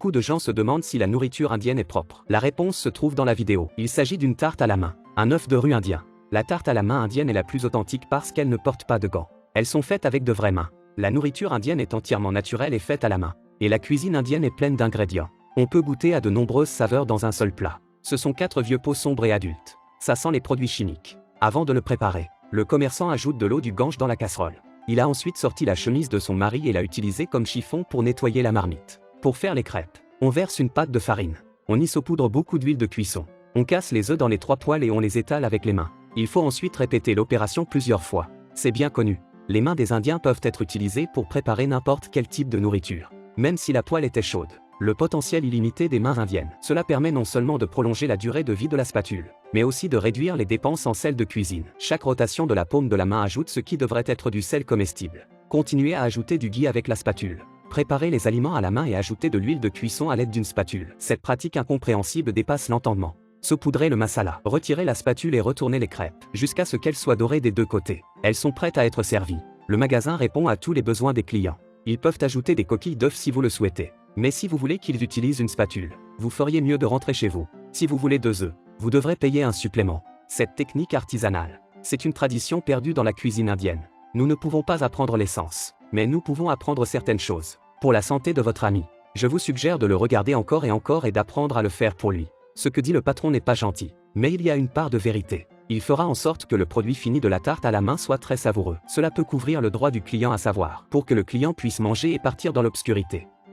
Beaucoup de gens se demandent si la nourriture indienne est propre. La réponse se trouve dans la vidéo. Il s'agit d'une tarte à la main, un œuf de rue indien. La tarte à la main indienne est la plus authentique parce qu'elle ne porte pas de gants. Elles sont faites avec de vraies mains. La nourriture indienne est entièrement naturelle et faite à la main. Et la cuisine indienne est pleine d'ingrédients. On peut goûter à de nombreuses saveurs dans un seul plat. Ce sont 4 vieux pots sombres et adultes. Ça sent les produits chimiques. Avant de le préparer, le commerçant ajoute de l'eau du Gange dans la casserole. Il a ensuite sorti la chemise de son mari et l'a utilisée comme chiffon pour nettoyer la marmite. Pour faire les crêpes, on verse une pâte de farine. On y saupoudre beaucoup d'huile de cuisson. On casse les œufs dans les 3 poêles et on les étale avec les mains. Il faut ensuite répéter l'opération plusieurs fois. C'est bien connu. Les mains des Indiens peuvent être utilisées pour préparer n'importe quel type de nourriture. Même si la poêle était chaude. Le potentiel illimité des mains indiennes. Cela permet non seulement de prolonger la durée de vie de la spatule, mais aussi de réduire les dépenses en sel de cuisine. Chaque rotation de la paume de la main ajoute ce qui devrait être du sel comestible. Continuez à ajouter du ghee avec la spatule. Préparez les aliments à la main et ajoutez de l'huile de cuisson à l'aide d'une spatule. Cette pratique incompréhensible dépasse l'entendement. Saupoudrez le masala. Retirez la spatule et retournez les crêpes, jusqu'à ce qu'elles soient dorées des 2 côtés. Elles sont prêtes à être servies. Le magasin répond à tous les besoins des clients. Ils peuvent ajouter des coquilles d'œufs si vous le souhaitez. Mais si vous voulez qu'ils utilisent une spatule, vous feriez mieux de rentrer chez vous. Si vous voulez 2 œufs, vous devrez payer un supplément. Cette technique artisanale, c'est une tradition perdue dans la cuisine indienne. Nous ne pouvons pas apprendre l'essence, mais nous pouvons apprendre certaines choses. Pour la santé de votre ami, je vous suggère de le regarder encore et d'apprendre à le faire pour lui. Ce que dit le patron n'est pas gentil, mais il y a une part de vérité. Il fera en sorte que le produit fini de la tarte à la main soit très savoureux. Cela peut couvrir le droit du client à savoir, pour que le client puisse manger et partir dans l'obscurité.